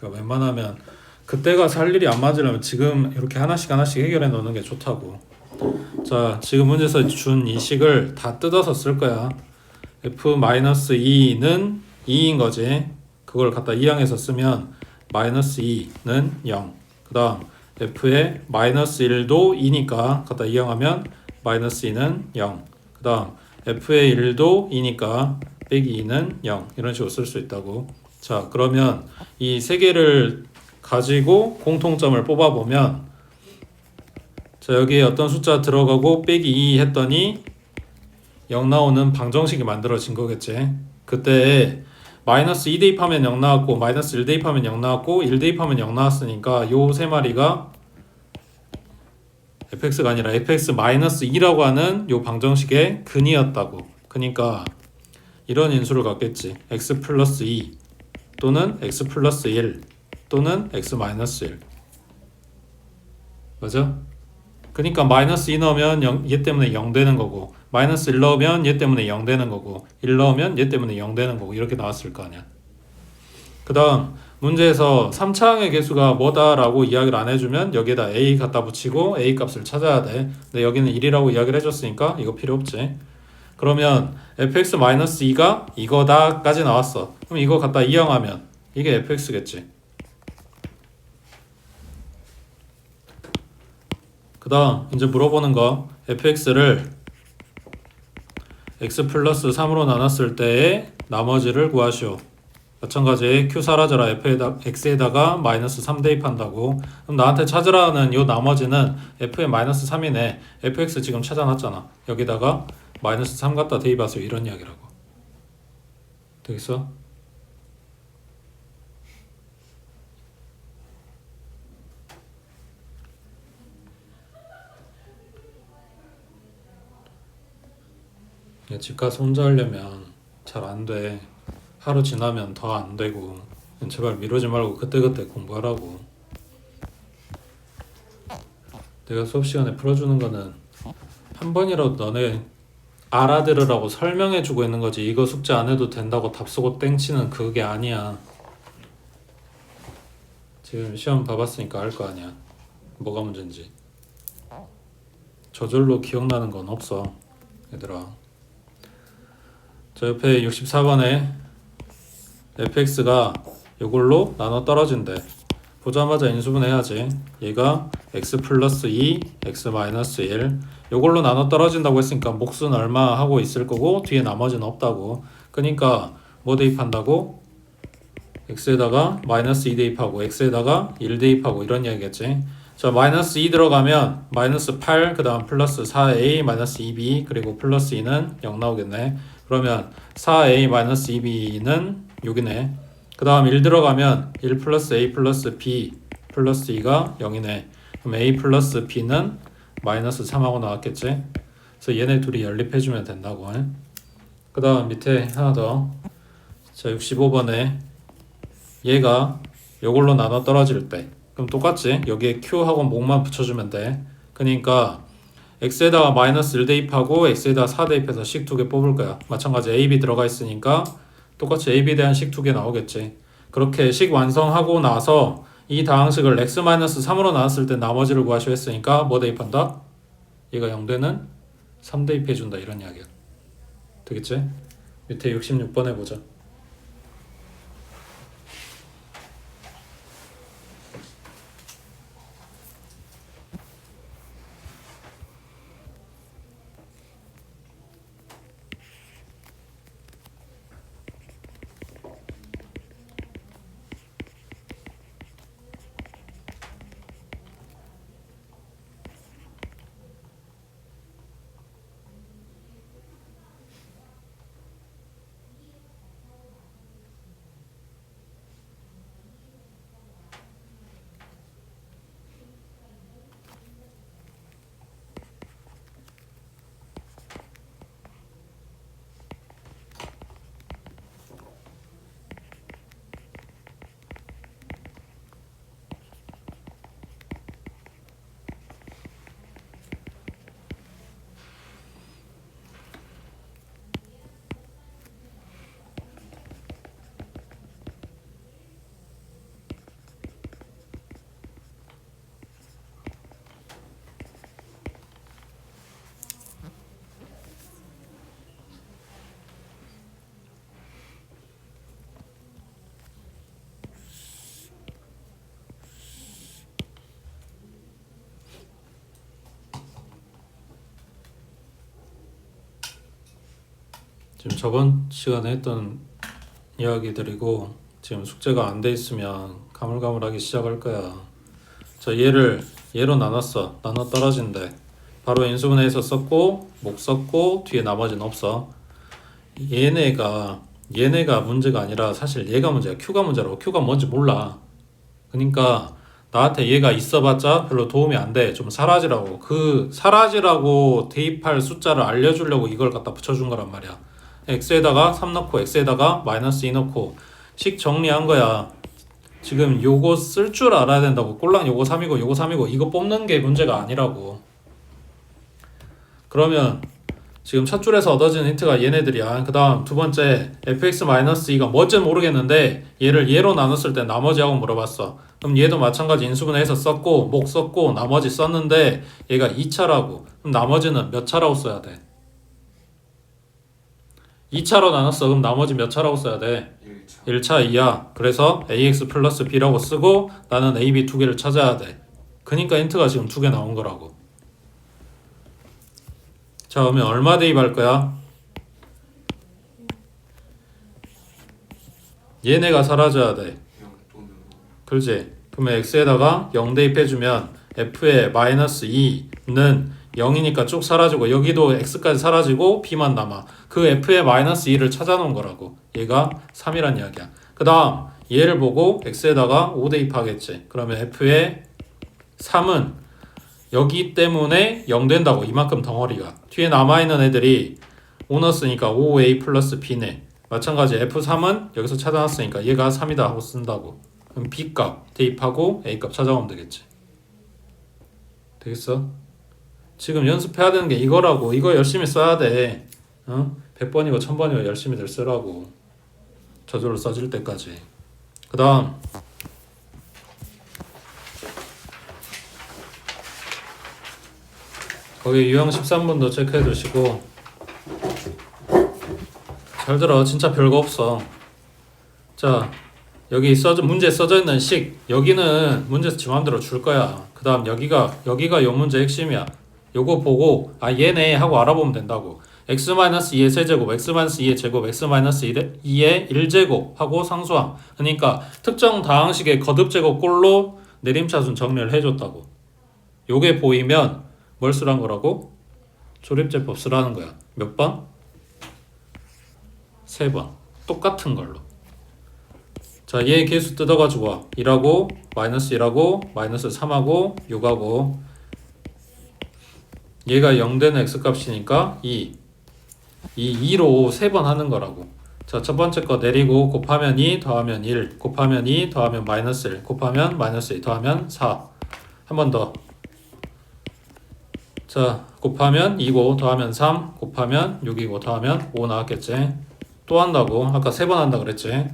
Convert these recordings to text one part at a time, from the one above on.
그러니까 웬만하면 그때가 살 일이 안 맞으려면 지금 이렇게 하나씩 해결해 놓는 게 좋다고. 자, 지금 문제에서 준 이 식을 다 뜯어서 쓸 거야. f-2는 2인 거지. 그걸 갖다 이항해서 쓰면 마이너스 2는 0. 그 다음 f의 마이너스 1도 2니까 갖다 이항하면 마이너스 2는 0. 그 다음 f의 1도 2니까 빼기 2는 0. 이런 식으로 쓸 수 있다고. 자, 그러면 이 세 개를 가지고 공통점을 뽑아보면, 자, 여기에 어떤 숫자 들어가고 빼기 2 했더니 0 나오는 방정식이 만들어진 거겠지. 그때 마이너스 2 대입하면 0 나왔고 마이너스 1 대입하면 0 나왔고 1 대입하면 0 나왔으니까 요 세 마리가 fx가 아니라 fx-2라고 하는 요 방정식의 근이었다고. 그러니까 이런 인수를 갖겠지. x 플러스 2 또는 x 플러스 1 또는 x 마이너스 1. 맞아? 그러니까 마이너스 2 넣으면 0, 얘 때문에 0 되는 거고, 마이너스 1 넣으면 얘 때문에 0 되는 거고, 1 넣으면 얘 때문에 0 되는 거고, 이렇게 나왔을 거 아니야. 그 다음 문제에서 3차항의 개수가 뭐다라고 이야기를 안 해주면 여기에다 a 갖다 붙이고 a 값을 찾아야 돼. 근데 여기는 1이라고 이야기를 해줬으니까 이거 필요 없지. 그러면 fx-2가 이거다 까지 나왔어. 그럼 이거 갖다 이항하면 이게 fx겠지. 그 다음 이제 물어보는 거, fx를 x 플러스 3으로 나눴을 때의 나머지를 구하시오. 마찬가지 q 사라져라 x에다가 마이너스 3 대입한다고. 그럼 나한테 찾으라는 요 나머지는 f의 마이너스 3이네. fx 지금 찾아놨잖아. 여기다가 마이너스 3 갖다 대입하세요. 이런 이야기라고. 되겠어? 집가서 혼자 하려면 잘 안 돼. 하루 지나면 더 안 되고. 제발 미루지 말고 그때그때 공부하라고. 내가 수업 시간에 풀어주는 거는 한 번이라도 너네 알아들으라고 설명해주고 있는 거지. 이거 숙제 안 해도 된다고 답 쓰고 땡치는 그게 아니야. 지금 시험 봐봤으니까 알 거 아니야. 뭐가 문제인지. 저절로 기억나는 건 없어, 얘들아. 저 옆에 64번에 fx가 이걸로 나눠 떨어진대. 보자마자 인수분 해야지. 얘가 x 플러스 2, x 마이너스 1. 이걸로 나눠 떨어진다고 했으니까 몫은 얼마 하고 있을 거고 뒤에 나머지는 없다고. 그러니까 뭐 대입한다고? x에다가 마이너스 2 대입하고 x에다가 1 대입하고 이런 이야기겠지. 자, 마이너스 2 들어가면 마이너스 8, 그 다음 플러스 4a 마이너스 2b 그리고 플러스 2는 0 나오겠네. 그러면 4a 마이너스 2b는 여기네. 그 다음 1 들어가면 1 플러스 a 플러스 b 플러스 2가 0이네. 그럼 a 플러스 b는 마이너스 3하고 나왔겠지. 그래서 얘네 둘이 연립해주면 된다고. 그 다음 밑에 하나 더. 자, 65번에 얘가 요걸로 나눠 떨어질 때 그럼 똑같지. 여기에 q하고 목만 붙여주면 돼. 그러니까 x에다가 마이너스 1 대입하고 x에다가 4 대입해서 식 2개 뽑을 거야. 마찬가지 a, b 들어가 있으니까 똑같이 a, b에 대한 식 2개 나오겠지. 그렇게 식 완성하고 나서 이 다항식을 x-3으로 나눴을 때 나머지를 구하시오 했으니까 뭐 대입한다? 얘가 0되는 3 대입해준다 이런 이야기야. 되겠지? 밑에 66번에 보자. 지금 저번 시간에 했던 이야기들이고 지금 숙제가 안 돼 있으면 가물가물하기 시작할 거야. 자, 얘를 얘로 나눴어. 나눠 떨어진대. 바로 인수분해해서 썼고 목 썼고 뒤에 나머지는 없어. 얘네가 문제가 아니라 사실 얘가 문제야. Q가 문제라고. Q가 뭔지 몰라. 그러니까 나한테 얘가 있어봤자 별로 도움이 안 돼. 좀 사라지라고. 그 사라지라고 대입할 숫자를 알려주려고 이걸 갖다 붙여준 거란 말이야. x에다가 3 넣고 x에다가 마이너스 2 넣고 식 정리한 거야. 지금 요거 쓸 줄 알아야 된다고. 꼴랑 요거 3이고 요거 3이고 이거 뽑는 게 문제가 아니라고. 그러면 지금 첫 줄에서 얻어진 힌트가 얘네들이야. 그 다음 두 번째 fx-2가 뭔지는 모르겠는데 얘를 얘로 나눴을 때 나머지하고 물어봤어. 그럼 얘도 마찬가지 인수분해해서 썼고 목 썼고 나머지 썼는데 얘가 2차라고. 그럼 나머지는 몇 차라고 써야 돼? 2차로 나눴어. 그럼 나머지 몇 차라고 써야 돼? 1차 2야. 그래서 ax 플러스 b라고 쓰고 나는 a, b 두 개를 찾아야 돼. 그러니까 힌트가 지금 두 개 나온 거라고. 자, 그러면 얼마 대입할 거야? 얘네가 사라져야 돼. 그렇지? 그러면 x에다가 0 대입해주면 f의 마이너스 2는 0이니까 쭉 사라지고 여기도 x까지 사라지고 b만 남아. 그 f의 마이너스 2를 찾아놓은 거라고. 얘가 3이란 이야기야. 그 다음 얘를 보고 x에다가 5 대입하겠지. 그러면 f의 3은 여기 때문에 0 된다고. 이만큼 덩어리가. 뒤에 남아있는 애들이 5 넣었으니까 5a 플러스 b네. 마찬가지 f3은 여기서 찾아놨으니까 얘가 3이다 하고 쓴다고. 그럼 b값 대입하고 a값 찾아오면 되겠지. 되겠어? 지금 연습해야 되는 게 이거라고. 이거 열심히 써야 돼. 100번이고 1000번이고 열심히들 쓰라고. 저절로 써질 때까지. 그 다음 거기 유형 13번도 체크해 두시고. 잘 들어. 진짜 별거 없어. 자, 여기 문제 써져 있는 식, 여기는 문제에서 지 맘대로 줄 거야. 그 다음 여기가 요 문제 핵심이야. 요거 보고 얘네 하고 알아보면 된다고. x-2의 세제곱, x-2의 제곱, x-2의 1제곱 하고 상수항. 그러니까 특정 다항식의 거듭제곱 꼴로 내림차순 정리를 해줬다고. 요게 보이면 뭘 쓰란 거라고? 조립제법 쓰라는 거야. 몇 번? 3번. 똑같은 걸로. 자, 얘 개수 뜯어가지고 1하고 마이너스 1하고 마이너스 3하고 6하고 얘가 0 되는 x값이니까 2 2로 3번 하는 거라고. 자, 첫 번째 거 내리고 곱하면 2 더하면 1 곱하면 2 더하면 마이너스 1 곱하면 마이너스 2 더하면 4. 한 번 더. 자, 곱하면 2고 더하면 3 곱하면 6이고 더하면 5 나왔겠지. 또 한다고. 아까 3번 한다 그랬지.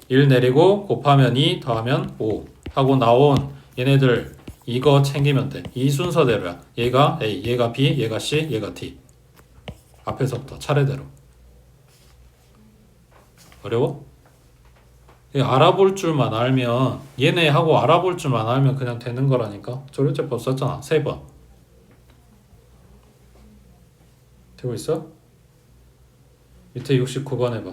1 내리고 곱하면 2 더하면 5 하고 나온 얘네들 이거 챙기면 돼. 이 순서대로야. 얘가 A, 얘가 B, 얘가 C, 얘가 D. 앞에서부터 차례대로. 어려워? 알아볼 줄만 알면 얘네 하고 알아볼 줄만 알면 그냥 되는 거라니까. 조립제법 썼잖아. 3번. 되고 있어? 밑에 69번 해봐.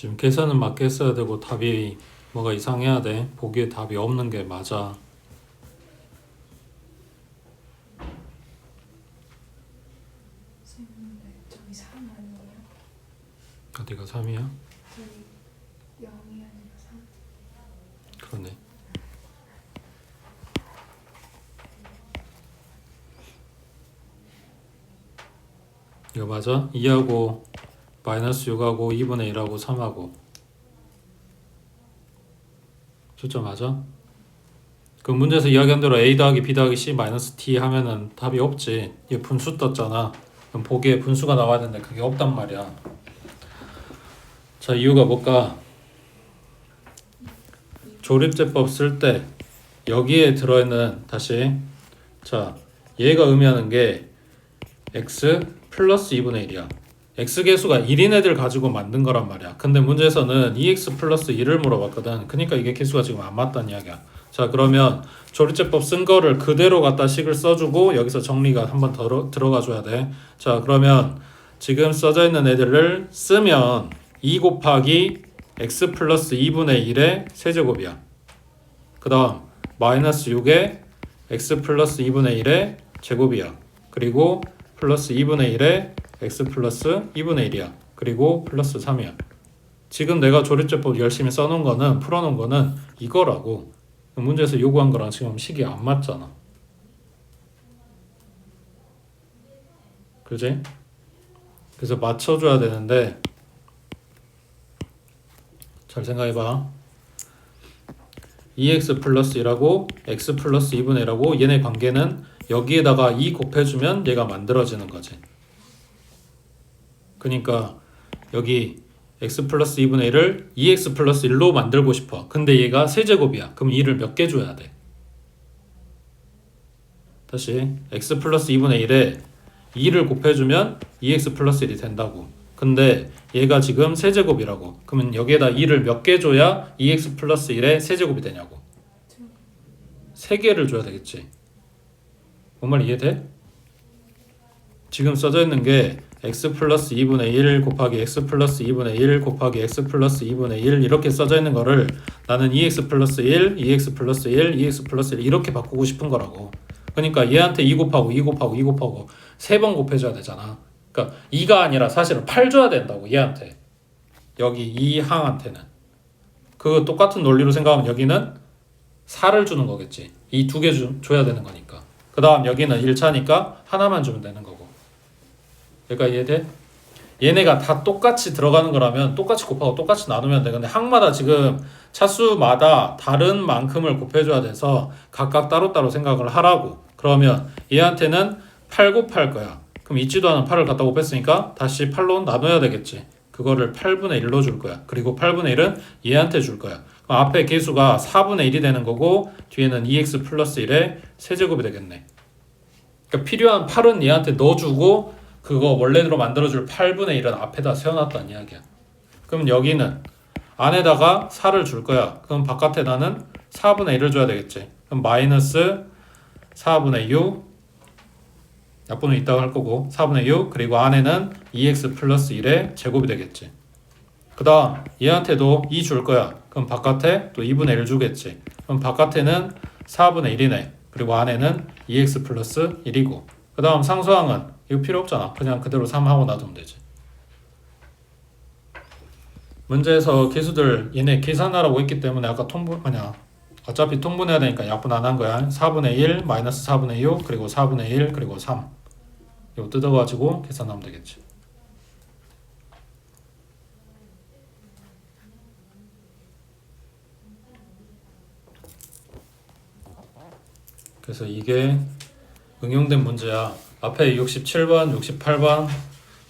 지금 계산은 맞게 했어야 되고 답이 뭐가 이상해야 돼. 보기에 답이 없는 게 맞아. 선생님, 저기 3 아니에요? 어디가 3이야? 저기 0이 아니라 3. 그러네. 이거 맞아? 2하고 마이너스 6하고 2분의 1하고 3하고 숫자 맞아? 그 문제에서 이야기한 대로 a 더하기 b 더하기 c 마이너스 t 하면은 답이 없지. 이게 분수 떴잖아. 그럼 보기에 분수가 나와야 되는데 그게 없단 말이야. 자, 이유가 뭘까? 조립제법 쓸 때 여기에 들어있는 다시 자 얘가 의미하는 게 x 플러스 2분의 1이야. x 계수가 1인 애들 가지고 만든 거란 말이야. 근데 문제에서는 2x 플러스 1을 물어봤거든. 그러니까 이게 계수가 지금 안 맞다는 이야기야. 자, 그러면 조립제법 쓴 거를 그대로 갖다 식을 써주고 여기서 정리가 한번 들어가 줘야 돼. 자, 그러면 지금 써져 있는 애들을 쓰면 2 곱하기 x 플러스 2분의 1의 세제곱이야. 그 다음 마이너스 6에 x 플러스 2분의 1의 제곱이야. 그리고 플러스 2분의 1에 x 플러스 2분의 1이야. 그리고 플러스 3이야. 지금 내가 조립제법 열심히 써놓은 거는 풀어놓은 거는 이거라고. 문제에서 요구한 거랑 지금 식이 안 맞잖아. 그지? 그래서 맞춰줘야 되는데 잘 생각해봐. 2x 플러스 1하고 x 플러스 2분의 1하고 얘네 관계는 여기에다가 2 곱해주면 얘가 만들어지는 거지. 그러니까 여기 x 플러스 2분의 1을 2x 플러스 1로 만들고 싶어. 근데 얘가 세제곱이야. 그럼 2를 몇 개 줘야 돼? 다시 x 플러스 2분의 1에 2를 곱해주면 2x 플러스 1이 된다고. 근데 얘가 지금 세제곱이라고. 그러면 여기에다 2를 몇 개 줘야 2x 플러스 1의 세제곱이 되냐고. 3개를 줘야 되겠지. 뭔 말 이해돼? 지금 써져 있는 게 x 플러스 2분의 1 곱하기 x 플러스 2분의 1 곱하기 x 플러스 2분의 1 이렇게 써져 있는 거를 나는 2x 플러스 1, 2x 플러스 1, 2x 플러스 1 이렇게 바꾸고 싶은 거라고. 그러니까 얘한테 2 곱하고 2 곱하고 2 곱하고 3번 곱해줘야 되잖아. 그러니까 2가 아니라 사실은 8 줘야 된다고 얘한테. 여기 이 항한테는. 그 똑같은 논리로 생각하면 여기는 4를 주는 거겠지. 이 2개 줘야 되는 거니까. 그 다음 여기는 1차니까 하나만 주면 되는 거고. 그러니까 이해돼? 얘네가 다 똑같이 들어가는 거라면 똑같이 곱하고 똑같이 나누면 돼. 근데 항마다 지금 차수마다 다른 만큼을 곱해줘야 돼서 각각 따로따로 생각을 하라고. 그러면 얘한테는 8 곱할 거야. 그럼 있지도 않은 8을 갖다 곱했으니까 다시 8로 나눠야 되겠지. 그거를 8분의 1로 줄 거야. 그리고 8분의 1은 얘한테 줄 거야. 그럼 앞에 계수가 4분의 1이 되는 거고 뒤에는 2x 플러스 1의 세제곱이 되겠네. 그러니까 필요한 8은 얘한테 넣어주고 그거 원래대로 만들어줄 8분의 1은 앞에다 세워놨다는 이야기야. 그럼 여기는 안에다가 4를 줄 거야. 그럼 바깥에 나는 4분의 1을 줘야 되겠지. 그럼 마이너스 4분의 6 약분은 이따가 할 거고 4분의 6 그리고 안에는 2x 플러스 1의 제곱이 되겠지. 그 다음 얘한테도 2 줄 거야. 그럼 바깥에 또 2분의 1 주겠지. 그럼 바깥에는 4분의 1이네. 그리고 안에는 2x 플러스 1이고 그 다음 상수항은 이거 필요 없잖아. 그냥 그대로 3 하고 놔두면 되지. 문제에서 계수들 얘네 계산하라고 했기 때문에 아까 어차피 통분해야 되니까 약분 안 한 거야. 4분의 1 마이너스 4분의 6 그리고 4분의 1 그리고 3 이거 뜯어가지고 계산하면 되겠지. 그래서 이게 응용된 문제야. 앞에 67번, 68번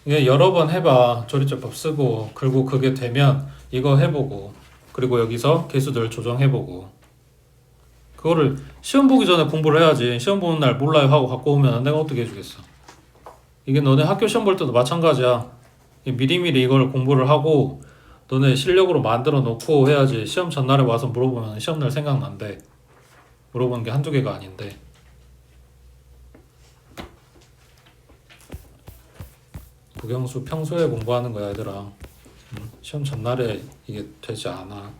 이게 여러 번 해봐. 조립제법 쓰고 그리고 그게 되면 이거 해보고 그리고 여기서 계수들 조정해보고 그거를 시험 보기 전에 공부를 해야지. 시험 보는 날 몰라요 하고 갖고 오면 내가 어떻게 해주겠어. 이게 너네 학교 시험 볼 때도 마찬가지야. 미리미리 이걸 공부를 하고 너네 실력으로 만들어 놓고 해야지. 시험 전날에 와서 물어보면 시험날 생각난대. 물어보는 게 한두 개가 아닌데. 국영수 평소에 공부하는 거야 얘들아. 시험 전날에 이게 되지 않아.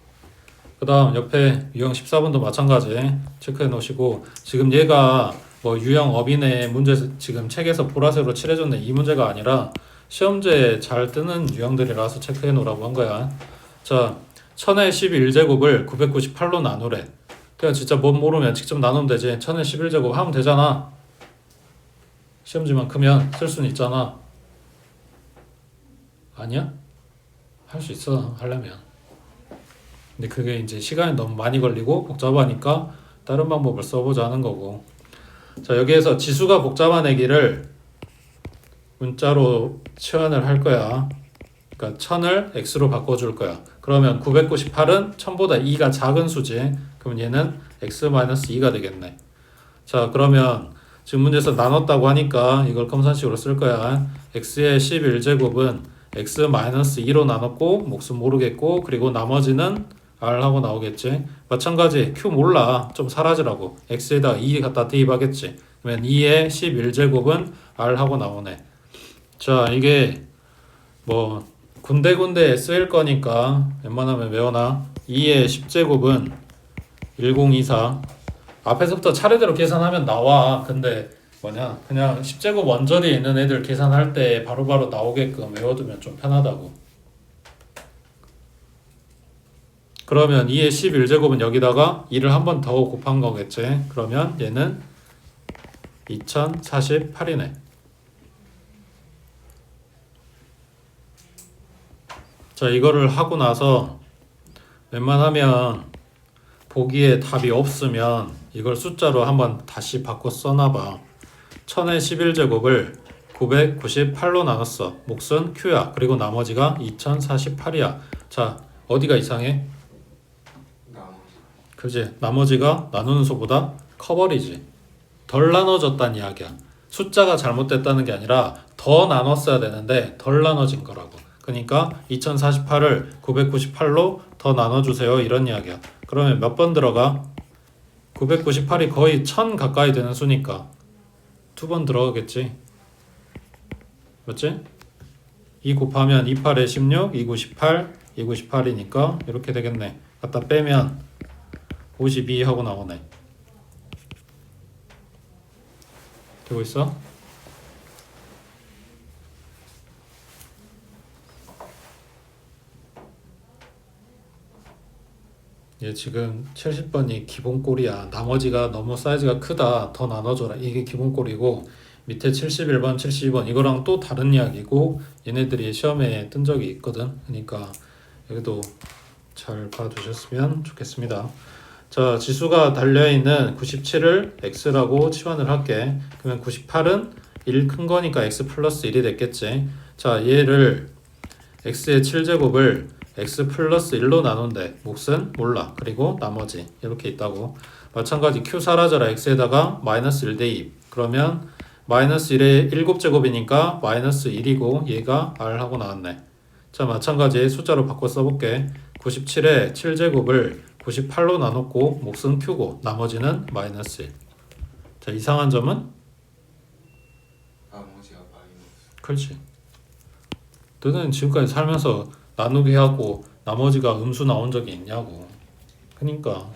그 다음 옆에 유형 14번도 마찬가지 체크해 놓으시고, 지금 얘가 뭐 유형 업인의 문제 지금 책에서 보라색으로 칠해줬네 이 문제가 아니라 시험지에 잘 뜨는 유형들이라서 체크해 놓으라고 한 거야. 자, 1000의 11제곱을 998로 나누래. 그냥 진짜 못 모르면 직접 나누면 되지. 1000의 11제곱 하면 되잖아. 시험지만 크면 쓸 수는 있잖아. 아니야? 할 수 있어 하려면. 근데 그게 이제 시간이 너무 많이 걸리고 복잡하니까 다른 방법을 써보자 하는 거고. 자, 여기에서 지수가 복잡한 애기를 문자로 치환을 할 거야. 그러니까 1000을 x로 바꿔줄 거야. 그러면 998은 1000보다 2가 작은 수지. 그럼 얘는 x-2가 되겠네. 자, 그러면 지금 문제에서 나눴다고 하니까 이걸 검산식으로 쓸 거야. x의 11제곱은 x-2로 나눴고 몫은 모르겠고, 그리고 나머지는 r하고 나오겠지. 마찬가지 q 몰라. 좀 사라지라고. x에다 2 갖다 대입하겠지. 그러면 2의 11제곱은 r하고 나오네. 자, 이게 뭐 군데군데 쓰일 거니까 웬만하면 외워놔. 2의 10제곱은 1024. 앞에서부터 차례대로 계산하면 나와. 근데 뭐냐, 그냥 10제곱 원절이 있는 애들 계산할 때 바로바로 나오게끔 외워두면 좀 편하다고. 그러면 2의 11제곱은 여기다가 2를 한 번 더 곱한 거겠지. 그러면 얘는 2048이네. 자, 이거를 하고 나서 웬만하면 보기에 답이 없으면 이걸 숫자로 한번 다시 바꿔 써놔봐. 1000의 11제곱을 998로 나눴어. 몫은 Q야. 그리고 나머지가 2048이야. 자, 어디가 이상해? 그지? 나머지가 나누는 수보다 커버리지. 덜 나눠졌다는 이야기야. 숫자가 잘못됐다는 게 아니라 더 나눴어야 되는데 덜 나눠진 거라고. 그러니까 2048을 998로 더 나눠주세요 이런 이야기야. 그러면 몇 번 들어가? 998이 거의 1000 가까이 되는 수니까 두 번 들어가겠지. 맞지? 2 곱하면 28에 16, 2, 98, 2, 98이니까 이렇게 되겠네. 갖다 빼면 52 하고 나오네. 되고 있어? 얘 지금 70번이 기본꼴이야. 나머지가 너무 사이즈가 크다. 더 나눠줘라. 이게 기본꼴이고, 밑에 71번, 72번 이거랑 또 다른 이야기고, 얘네들이 시험에 뜬 적이 있거든. 그러니까 여기도 잘 봐두셨으면 좋겠습니다. 자, 지수가 달려있는 97을 x라고 치환을 할게. 그러면 98은 1 큰 거니까 x 플러스 1이 됐겠지. 자, 얘를 x의 7제곱을 x 플러스 1로 나눈대. 몫은 몰라. 그리고 나머지 이렇게 있다고. 마찬가지 q 사라져라. x에다가 마이너스 1 대입. 그러면 마이너스 1의 7제곱이니까 마이너스 1이고 얘가 r 하고 나왔네. 자, 마찬가지 숫자로 바꿔 써볼게. 97의 7제곱을 98로 나눴고 몫은 q고 나머지는 마이너스 1. 자, 이상한 점은? 나머지가 마이너스. 그렇지. 너는 지금까지 살면서 나누기 하고 나머지가 음수 나온 적이 있냐고. 그러니까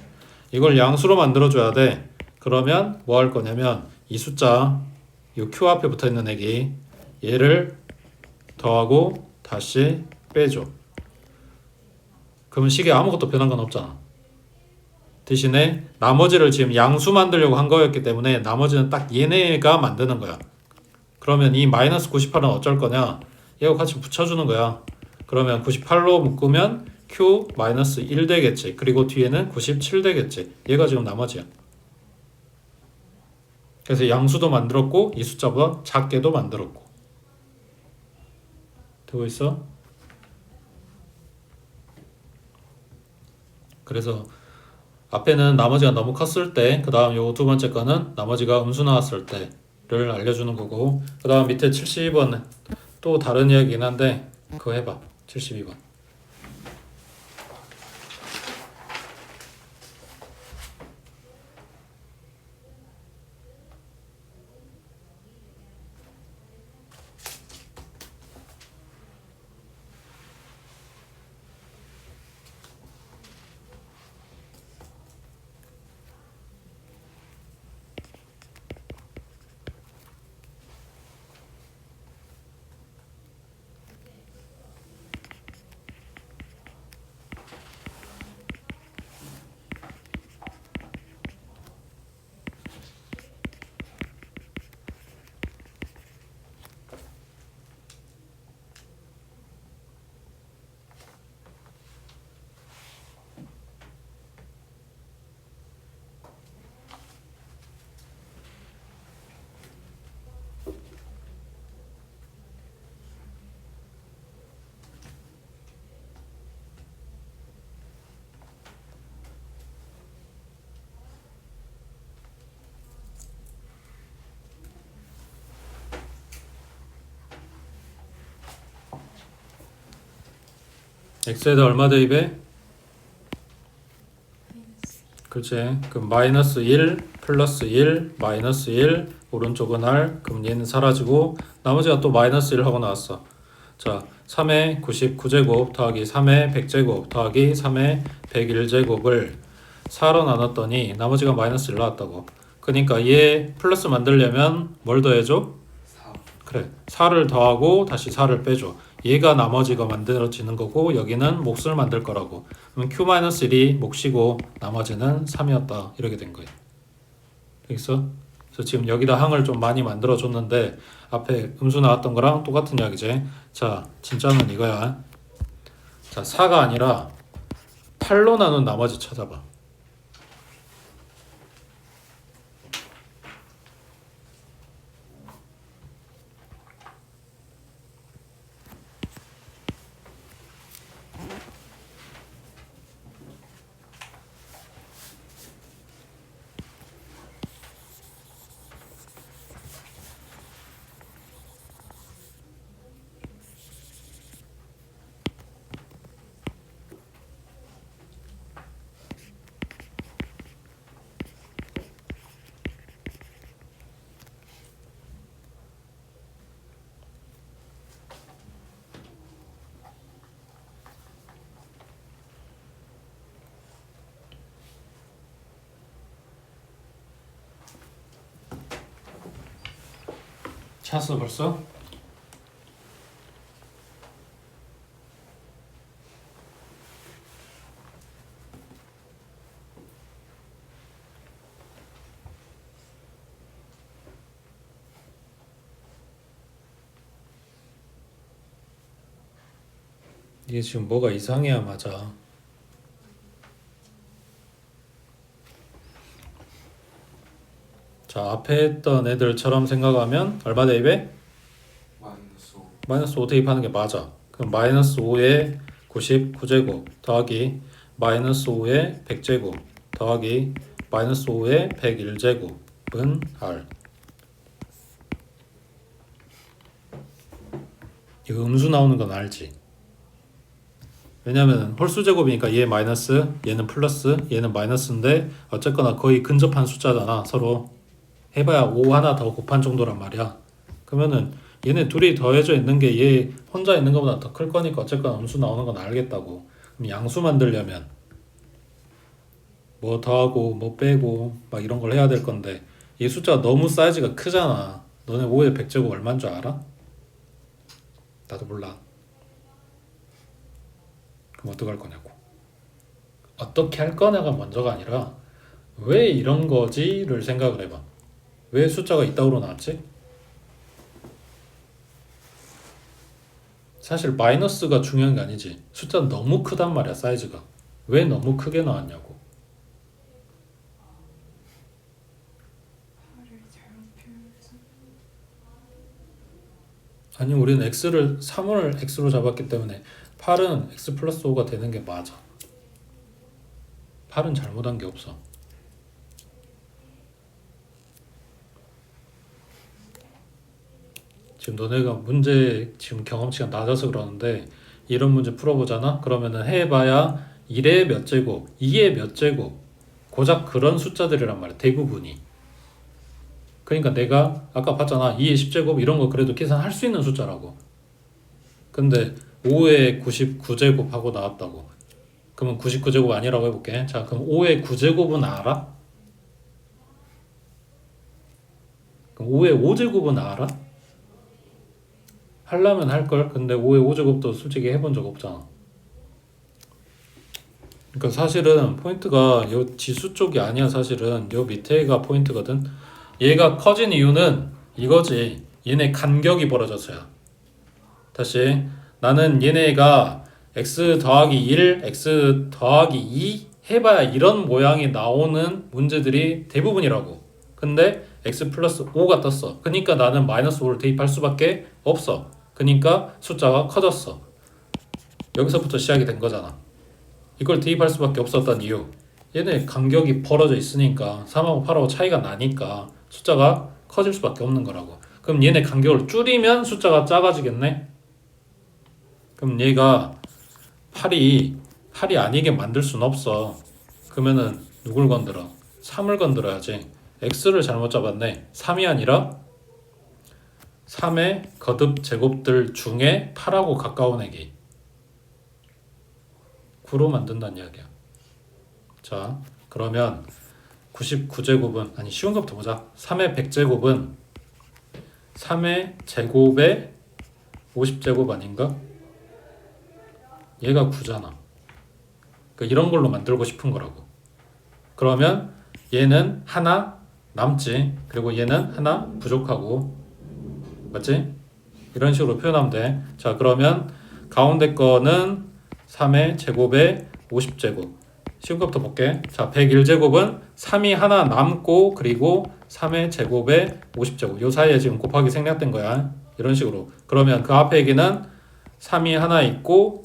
이걸 양수로 만들어줘야 돼. 그러면 뭐 할 거냐면 이 숫자, 이 q 앞에 붙어있는 애기 얘를 더하고 다시 빼줘. 그러면 식에 아무것도 변한 건 없잖아. 대신에 나머지를 지금 양수 만들려고 한 거였기 때문에 나머지는 딱 얘네가 만드는 거야. 그러면 이 마이너스 98은 어쩔 거냐? 얘하고 같이 붙여주는 거야. 그러면 98로 묶으면 q 마이너스 1 되겠지. 그리고 뒤에는 97 되겠지. 얘가 지금 나머지야. 그래서 양수도 만들었고 이 숫자보다 작게도 만들었고. 되고 있어? 그래서 앞에는 나머지가 너무 컸을 때, 그 다음 요 두 번째 거는 나머지가 음수 나왔을 때를 알려주는 거고, 그 다음 밑에 72번 또 다른 이야기긴 한데 그거 해봐. 72번. x에다 얼마 대입해? 마이너스 그렇지. 그럼 마이너스 1 플러스 1 마이너스 1 오른쪽은 r. 그럼 얘는 사라지고 나머지가 또 마이너스 1 하고 나왔어. 자 3의 99제곱 더하기 3의 100제곱 더하기 3의 101제곱을 4로 나눴더니 나머지가 마이너스 1 나왔다고. 그러니까 얘 플러스 만들려면 뭘 더해줘? 4. 그래 4를 더하고 다시 4를 빼줘. 얘가 나머지가 만들어지는 거고 여기는 몫을 만들 거라고. 그럼 Q-1이 몫이고 나머지는 3이었다 이렇게 된 거예요. 되겠어? 그래서 지금 여기다 항을 좀 많이 만들어 줬는데 앞에 음수 나왔던 거랑 똑같은 이야기지. 자 진짜는 이거야. 자 4가 아니라 8로 나눈 나머지 찾아봐. 찾았어 벌써? 이게 지금 뭐가 이상해야 맞아. 자 앞에 했던 애들처럼 생각하면 얼마 대입해? 마이너스 5. 마이너스 5 대입하는 게 맞아. 그럼 마이너스 5에 99제곱 더하기 마이너스 5에 100제곱 더하기 마이너스 5에 101제곱은 R. 이거 음수 나오는 건 알지? 왜냐면 홀수 제곱이니까 얘 마이너스, 얘는 플러스, 얘는 마이너스인데 어쨌거나 거의 근접한 숫자잖아. 서로 해봐야 5 하나 더 곱한 정도란 말이야. 그러면은 얘네 둘이 더해져 있는 게 얘 혼자 있는 것보다 더 클 거니까 어쨌거나 음수 나오는 건 알겠다고. 그럼 양수 만들려면 뭐 더하고 뭐 빼고 막 이런 걸 해야 될 건데 이 숫자가 너무 사이즈가 크잖아. 너네 5의 100제곱 얼마인 줄 알아? 나도 몰라. 그럼 어떡할 거냐고. 어떻게 할 거냐가 먼저가 아니라 왜 이런 거지를 생각을 해봐. 왜 숫자가 이따구로 나왔지? 사실 마이너스가 중요한 게 아니지. 숫자는 너무 크단 말이야 사이즈가. 왜 너무 크게 나왔냐고. 팔을 잘못 표현해서 아니 우리는 x를 3을 x로 잡았기 때문에 8은 x 플러스 5가 되는 게 맞아. 8은 잘못한 게 없어. 지금 너네가 문제 지금 경험치가 낮아서 그러는데 이런 문제 풀어보잖아? 그러면은 해봐야 1의 몇 제곱, 2의 몇 제곱 고작 그런 숫자들이란 말이야 대부분이. 그러니까 내가 아까 봤잖아 2의 10제곱 이런 거 그래도 계산할 수 있는 숫자라고. 근데 5의 99제곱 하고 나왔다고. 그러면 99제곱 아니라고 해볼게. 자 그럼 5의 9제곱은 알아? 그럼 5의 5제곱은 알아? 하려면 할걸. 근데 5의 5제곱도 솔직히 해본 적 없잖아. 그러니까 사실은 포인트가 요 지수 쪽이 아니야. 사실은 요 밑에가 포인트거든. 얘가 커진 이유는 이거지. 얘네 간격이 벌어져서야. 다시 나는 얘네가 x 더하기 1, x 더하기 2 해봐야 이런 모양이 나오는 문제들이 대부분이라고. 근데 x 플러스 5가 떴어. 그러니까 나는 마이너스 5를 대입할 수밖에 없어. 그러니까 숫자가 커졌어. 여기서부터 시작이 된 거잖아. 이걸 대입할 수밖에 없었던 이유. 얘네 간격이 벌어져 있으니까 3하고 8하고 차이가 나니까 숫자가 커질 수밖에 없는 거라고. 그럼 얘네 간격을 줄이면 숫자가 작아지겠네? 그럼 얘가 8이 아니게 만들 순 없어. 그러면은 누굴 건드려? 3을 건드려야지. x를 잘못 잡았네. 3이 아니라 3의 거듭 제곱들 중에 8하고 가까운 애기 9로 만든다는 이야기야. 자, 그러면 99제곱은 아니 쉬운 것부터 보자. 3의 100제곱은 3의 제곱에 50제곱 아닌가? 얘가 9잖아. 그러니까 이런 걸로 만들고 싶은 거라고. 그러면 얘는 하나 남지. 그리고 얘는 하나 부족하고. 맞지? 이런 식으로 표현하면 돼. 자, 그러면 가운데 거는 3의 제곱에 50제곱. 쉬운 것부터 볼게. 자, 101제곱은 3이 하나 남고 그리고 3의 제곱에 50제곱. 요 사이에 지금 곱하기 생략된 거야. 이런 식으로. 그러면 그 앞에 얘기는 3이 하나 있고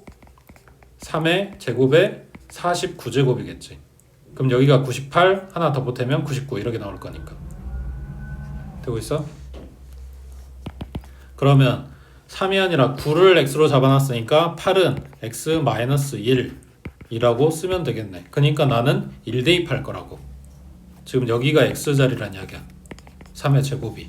3의 제곱에 49제곱이겠지. 그럼 여기가 98 하나 더 보태면 99 이렇게 나올 거니까. 되고 있어? 그러면 3이 아니라 9를 x로 잡아놨으니까 8은 x-1이라고 쓰면 되겠네. 그러니까 나는 1 대입할 거라고. 지금 여기가 x자리란 이야기야. 3의 제곱이.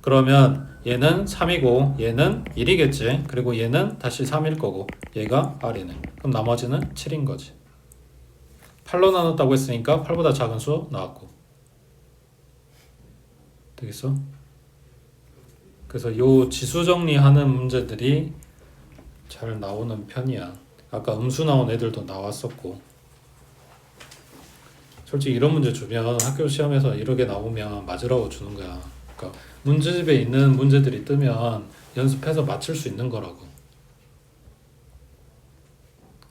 그러면 얘는 3이고 얘는 1이겠지. 그리고 얘는 다시 3일 거고 얘가 r이네. 그럼 나머지는 7인 거지. 8로 나눴다고 했으니까 8보다 작은 수 나왔고. 되겠어? 그래서 요 지수 정리하는 문제들이 잘 나오는 편이야. 아까 음수 나온 애들도 나왔었고. 솔직히 이런 문제 주면 학교 시험에서 이렇게 나오면 맞으라고 주는 거야. 그러니까 문제집에 있는 문제들이 뜨면 연습해서 맞출 수 있는 거라고.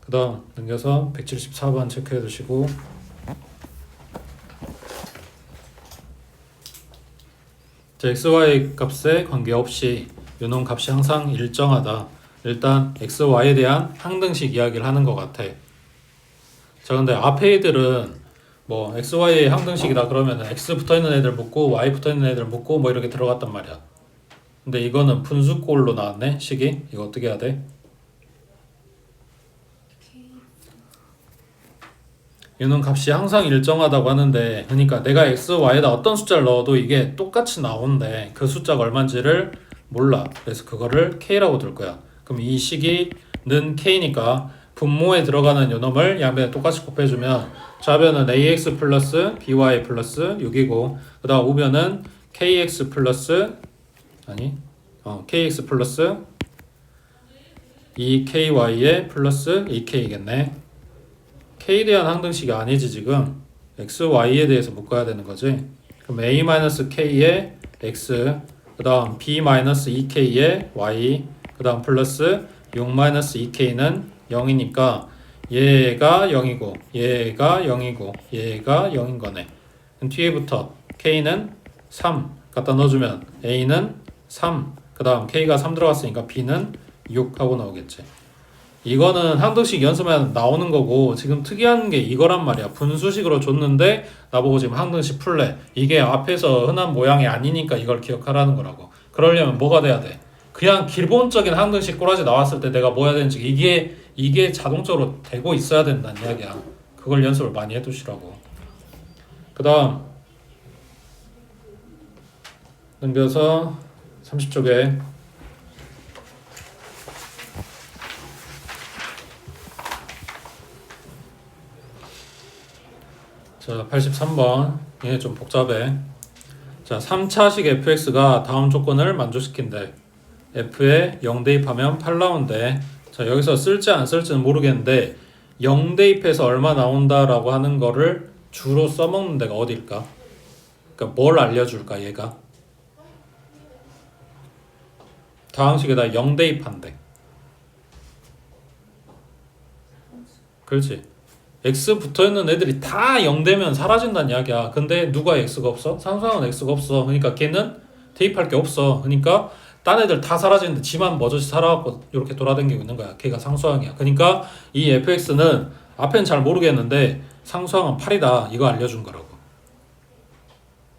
그 다음 넘겨서 174번 체크해 두시고, 자, xy 값에 관계없이 요놈 값이 항상 일정하다. 일단 xy에 대한 항등식 이야기를 하는 것 같아. 자, 근데 앞에 애들은 뭐 xy의 항등식이다 그러면 x 붙어있는 애들 묻고 y 붙어있는 애들 묻고 뭐 이렇게 들어갔단 말이야. 근데 이거는 분수꼴로 나왔네 식이. 이거 어떻게 해야 돼? 얘는 값이 항상 일정하다고 하는데, 그러니까 내가 x, y에다 어떤 숫자를 넣어도 이게 똑같이 나오는데 그 숫자가 얼마인지를 몰라. 그래서 그거를 k라고 둘 거야. 그럼 이 식이는 k니까 분모에 들어가는 요놈을 양변에 똑같이 곱해주면 좌변은 ax 플러스 by 플러스 6이고 그 다음 우변은 kx 플러스 kx 플러스 2ky에 플러스 2k겠네. k에 대한 항등식이 아니지 지금. x, y에 대해서 묶어야 되는 거지. 그럼 a-k에 x, 그 다음 b-2k에 y, 그 다음 플러스 6-2k는 0이니까 얘가 0이고 얘가 0이고 얘가 0인 거네. 뒤에부터 k는 3 갖다 넣어주면 a는 3, 그 다음 k가 3 들어갔으니까 b는 6 하고 나오겠지. 이거는 항등식 연습하면 나오는 거고, 지금 특이한 게 이거란 말이야. 분수식으로 줬는데 나보고 지금 항등식 풀래. 이게 앞에서 흔한 모양이 아니니까 이걸 기억하라는 거라고. 그러려면 뭐가 돼야 돼? 그냥 기본적인 항등식 꼬라지 나왔을 때 내가 뭐 해야 되는지 이게 자동적으로 되고 있어야 된다는 이야기야. 그걸 연습을 많이 해두시라고. 그 다음 넘겨서 30쪽에 자, 83번. 얘네 좀 복잡해. 자, 3차식 fx가 다음 조건을 만족시킨대. f에 0 대입하면 8 나온대. 자, 여기서 쓸지 안 쓸지는 모르겠는데 0 대입해서 얼마 나온다라고 하는 거를 주로 써먹는 데가 어딜까? 그러니까 뭘 알려줄까 얘가? 다항식에다 0 대입한대. 그렇지. x 붙어있는 애들이 다 0 되면 사라진다는 이야기야. 근데 누가 x가 없어? 상수항은 x가 없어. 그러니까 걔는 대입할 게 없어. 그러니까 딴 애들 다 사라지는데 지만 머저리 살아갖고 이렇게 돌아다니고 있는 거야. 걔가 상수항이야. 그러니까 이 fx는 앞엔 잘 모르겠는데 상수항은 8이다. 이거 알려준 거라고.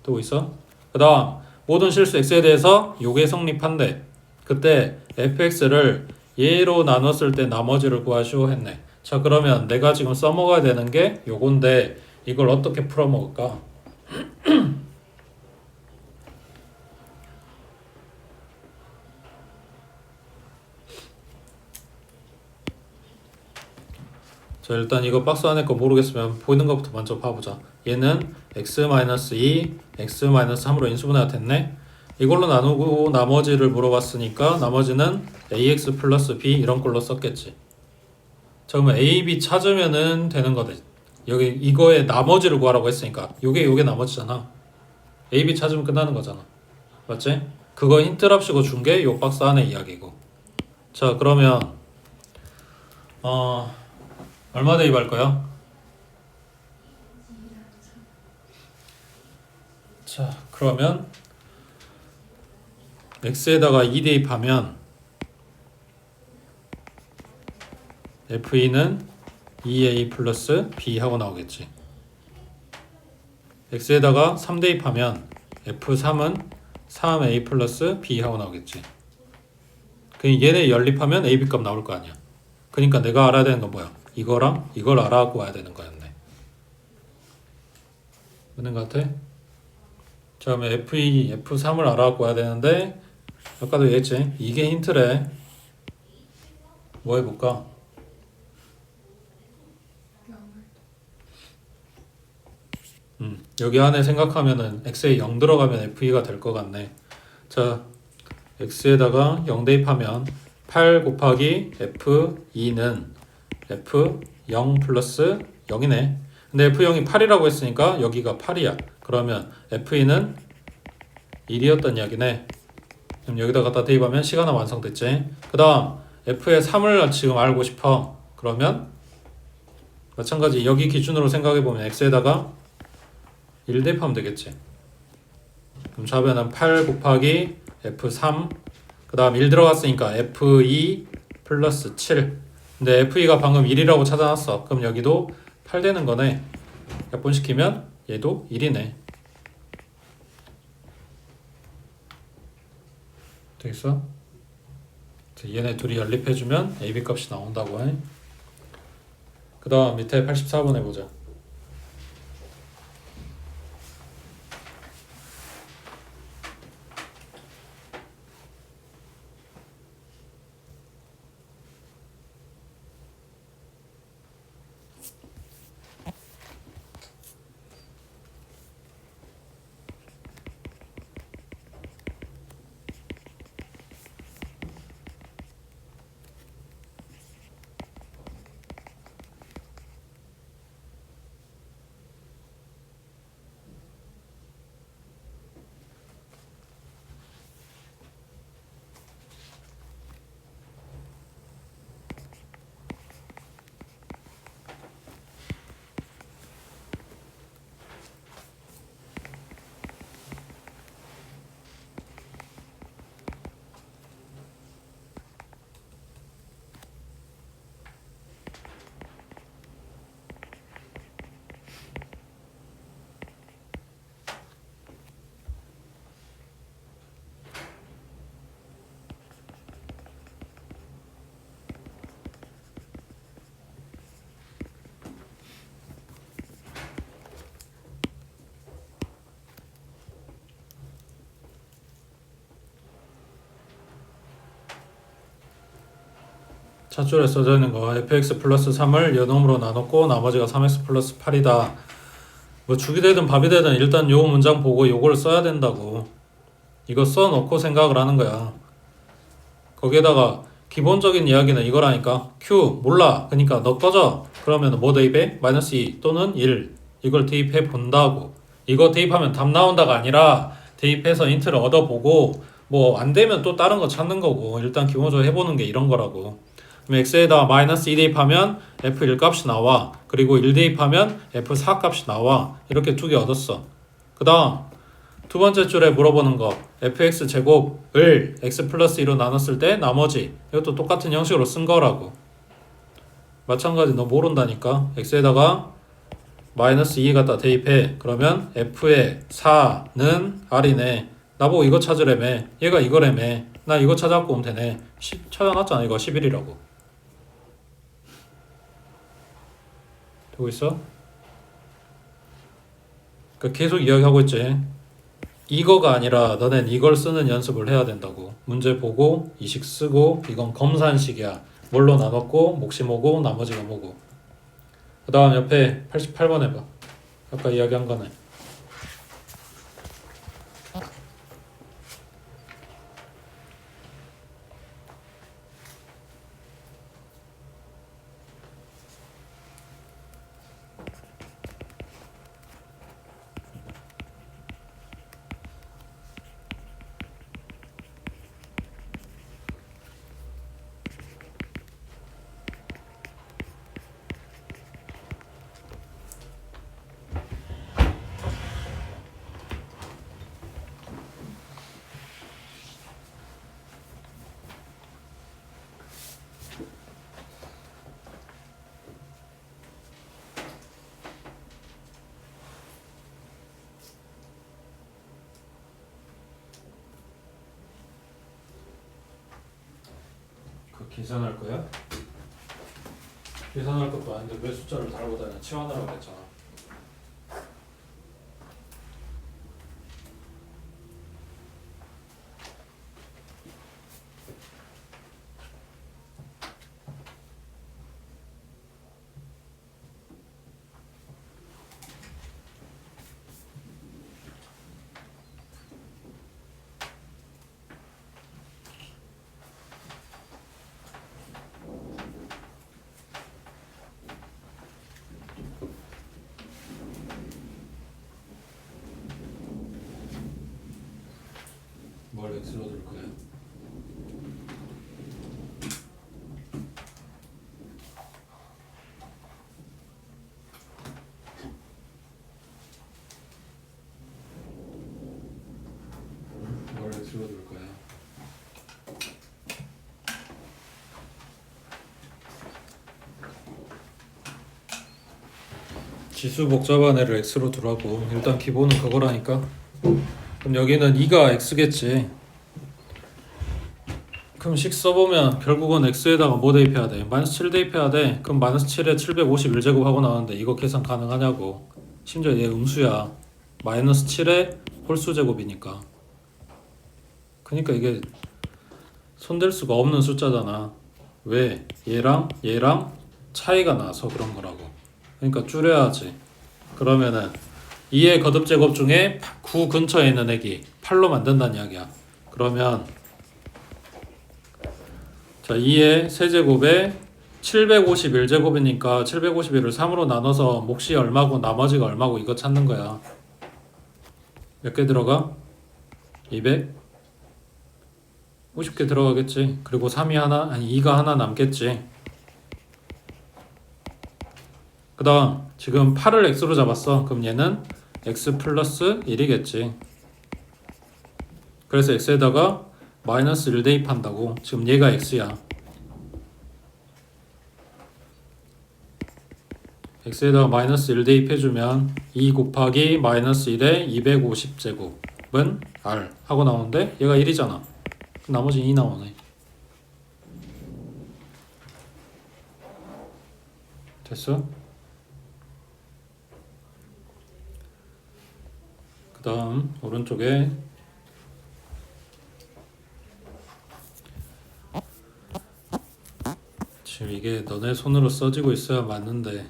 되고 있어? 그 다음 모든 실수 x에 대해서 요게 성립한대. 그때 fx를 얘로 나눴을 때 나머지를 구하시오 했네. 자, 그러면 내가 지금 써먹어야 되는 게 요건데 이걸 어떻게 풀어먹을까? 자, 일단 이거 박스 안에 거 모르겠으면 보이는 것부터 먼저 봐보자. 얘는 x-2, x-3으로 인수분해가 됐네. 이걸로 나누고 나머지를 물어봤으니까 나머지는 ax 플러스 b 이런 걸로 썼겠지. 자, 그러면 a, b 찾으면은 되는 거지. 여기 이거의 나머지를 구하라고 했으니까 요게 나머지잖아. a, b 찾으면 끝나는 거잖아. 맞지? 그거 힌트랍시고 준 게 요 박스 안에 이야기고. 자, 그러면 얼마 대입할 거야? 자, 그러면 x에다가 2 대입하면 f2는 2a 플러스 b 하고 나오겠지. x에다가 3 대입하면 f3은 3a 플러스 b 하고 나오겠지. 그럼 얘네 연립하면 a, b 값 나올 거 아니야. 그러니까 내가 알아야 되는 건 뭐야? 이거랑 이걸 알아고 와야 되는 거였네. 맞는 것 같아? 자, 그러면 f2, f3을 알아갖고 와야 되는데 아까도 얘기했지? 이게 힌트래. 뭐 해볼까? 여기 안에 생각하면은 x에 0 들어가면 f2가 될 것 같네. 자, x에다가 0 대입하면 8 곱하기 f2는 f0 플러스 0이네. 근데 f0이 8이라고 했으니까 여기가 8이야. 그러면 f2는 1이었던 이야기네. 그럼 여기다 갖다 대입하면 시간은 완성됐지. 그 다음 f의 3을 지금 알고 싶어. 그러면 마찬가지 여기 기준으로 생각해보면 x에다가 1 대입하면 되겠지. 그럼 좌변은 8 곱하기 f3 그 다음 1 들어갔으니까 f2 플러스 7. 근데 f2가 방금 1이라고 찾아놨어. 그럼 여기도 8 되는 거네. 약분시키면 얘도 1이네. 되겠어? 얘네 둘이 연립해주면 AB 값이 나온다고 해. 그 다음 밑에 84번 해보자. 찻줄에 써져 있는 거 fx 플러스 3을 연놈으로 나눴고 나머지가 3x 플러스 8이다. 뭐 죽이 되든 밥이 되든 일단 요 문장 보고 요걸 써야 된다고. 이거 써놓고 생각을 하는 거야. 거기에다가 기본적인 이야기는 이거라니까. q 몰라. 그러니까 너 꺼져. 그러면 뭐 대입해? 마이너스 2 또는 1 이걸 대입해 본다고. 이거 대입하면 답 나온다가 아니라 대입해서 인트를 얻어보고 뭐 안되면 또 다른 거 찾는 거고. 일단 기본적으로 해보는 게 이런 거라고. 그럼 x에다 마이너스 2 대입하면 f1 값이 나와. 그리고 1 대입하면 f4 값이 나와. 이렇게 두 개 얻었어. 그 다음 두 번째 줄에 물어보는 거 fx 제곱을 x 플러스 2로 나눴을 때 나머지 이것도 똑같은 형식으로 쓴 거라고. 마찬가지 너 모른다니까. x에다가 마이너스 2 갖다 대입해. 그러면 f의 4는 r이네. 나보고 이거 찾으래매. 얘가 이거래매. 나 이거 찾아갖고 오면 되네. 찾아놨잖아. 이거 11이라고. 되고 있어? 그러니까 계속 이야기하고 있지. 이거가 아니라 너넨 이걸 쓰는 연습을 해야 된다고. 문제 보고 이식 쓰고 이건 검산식이야. 뭘로 나눴고 몫이 뭐고 나머지가 뭐고. 그 다음 옆에 88번 해봐. 아까 이야기한 거네. 그 계산할 거야? 계산할 것도 아닌데 왜 숫자를 달고 다녀? 치환하라고 했잖아. 뭘 x로 둘 거야? 뭘 x로 둘 거야? 지수 복잡한 애를 x로 두라고. 일단 기본은 그거라니까. 그럼 여기는 2가 x겠지. 그럼 식 써보면 결국은 x에다가 뭐 대입해야 돼? 마이너스 7 대입해야 돼. 그럼 마이너스 7에 751제곱 하고 나오는데 이거 계산 가능하냐고. 심지어 얘 음수야. 마이너스 7에 홀수 제곱이니까. 그러니까 이게 손댈 수가 없는 숫자잖아. 왜? 얘랑 차이가 나서 그런 거라고. 그러니까 줄여야지. 그러면은 2의 거듭제곱 중에 9 근처에 있는 액이 8로 만든다는 이야기야. 그러면 자 2의 세제곱에 751제곱이니까 751을 3으로 나눠서 몫이 얼마고 나머지가 얼마고 이거 찾는 거야. 몇 개 들어가? 200? 50개 들어가겠지. 그리고 3이 하나, 아니 2가 하나 남겠지. 그 다음 지금 8을 x로 잡았어. 그럼 얘는 x 플러스 1이겠지. 그래서 x에다가 마이너스 1 대입한다고. 지금 얘가 x야. x에다가 마이너스 1 대입해주면 2 곱하기 마이너스 1에 250제곱은 r 하고 나오는데 얘가 1이잖아. 나머지 2 나오네. 됐어? 그 다음 오른쪽에 지금 이게 너네 손으로 써지고 있어야 맞는데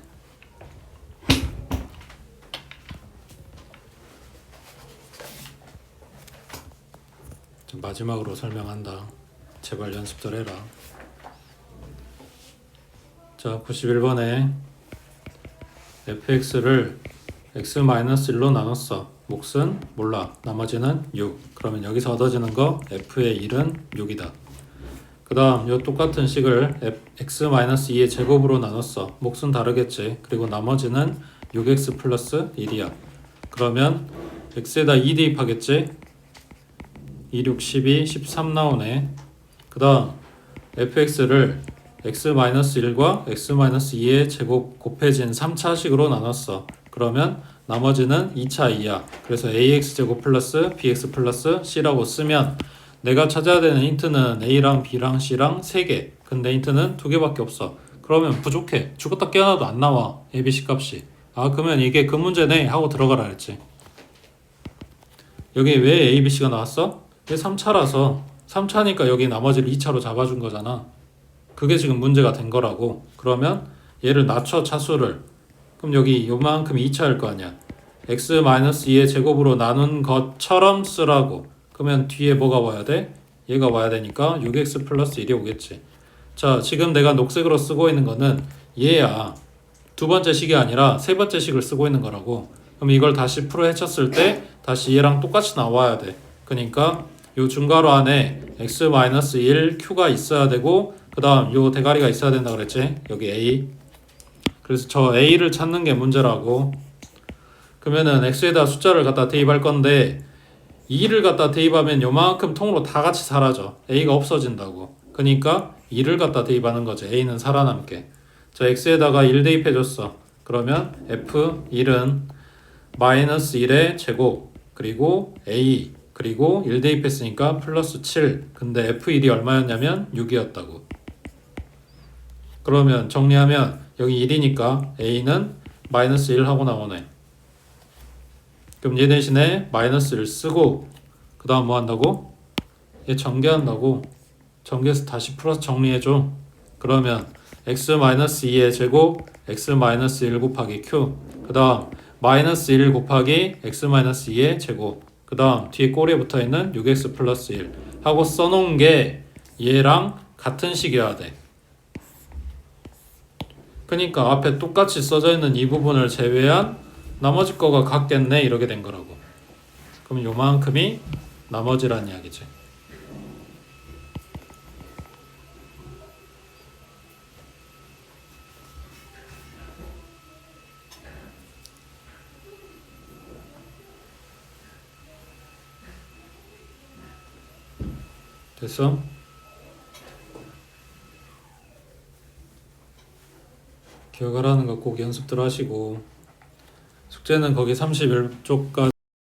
좀 마지막으로 설명한다. 제발 연습들 해라. 자 91번에 fx를 x-1로 나눴어. 몫은 몰라. 나머지는 6. 그러면 여기서 얻어지는 거 f의 1은 6이다. 그 다음 요 똑같은 식을 x-2의 제곱으로 나눴어. 몫은 다르겠지. 그리고 나머지는 6x 플러스 1이야. 그러면 x에다 2 대입하겠지. 2, 6, 12, 13 나오네. 그 다음 fx를 x-1과 x-2의 제곱 곱해진 3차식으로 나눴어. 그러면 나머지는 2차 이하. 그래서 ax제곱 플러스 bx 플러스 c라고 쓰면 내가 찾아야 되는 힌트는 a랑 b랑 c랑 3개. 근데 힌트는 2개밖에 없어. 그러면 부족해. 죽었다 깨어나도 안 나와. a, b, c 값이. 아, 그러면 이게 그 문제네 하고 들어가라 했지. 여기 왜 a, b, c가 나왔어? 이게 3차라서 3차니까 여기 나머지를 2차로 잡아준 거잖아. 그게 지금 문제가 된 거라고. 그러면 얘를 낮춰 차수를. 그럼 여기 요만큼 2차일 거 아니야. x-2의 제곱으로 나눈 것처럼 쓰라고. 그러면 뒤에 뭐가 와야 돼? 얘가 와야 되니까 6x 플러스 1이 오겠지. 자, 지금 내가 녹색으로 쓰고 있는 거는 얘야. 두 번째 식이 아니라 세 번째 식을 쓰고 있는 거라고. 그럼 이걸 다시 풀어 헤쳤을 때 다시 얘랑 똑같이 나와야 돼. 그러니까 요 중괄호 안에 x-1 q가 있어야 되고 그 다음 요 대가리가 있어야 된다 그랬지. 여기 a. 그래서 저 a를 찾는 게 문제라고. 그러면은 x에다 숫자를 갖다 대입할 건데 2를 갖다 대입하면 요만큼 통으로 다 같이 사라져. a가 없어진다고. 그러니까 2를 갖다 대입하는 거지. a는 살아남게. 자, x에다가 1 대입해줬어. 그러면 f1은 마이너스 1의 제곱 그리고 a 그리고 1 대입했으니까 플러스 7. 근데 f1이 얼마였냐면 6이었다고. 그러면 정리하면 여기 1이니까 a는 마이너스 1 하고 나오네. 그럼 얘 대신에 마이너스 1 쓰고 그 다음 뭐 한다고? 얘 전개한다고. 전개해서 다시 풀어서 정리해줘. 그러면 x-2의 제곱 x-1 곱하기 q 그 다음 마이너스 1 곱하기 x-2의 제곱 그 다음 뒤에 꼬리에 붙어있는 6x 플러스 1 하고 써놓은 게 얘랑 같은 식이어야 돼. 그러니까 앞에 똑같이 써져 있는 이 부분을 제외한 나머지 거가 같겠네 이렇게 된 거라고. 그럼 요만큼이 나머지란 이야기지. 됐어? 기억하라는 거 꼭 연습들 하시고 숙제는 거기 31쪽까지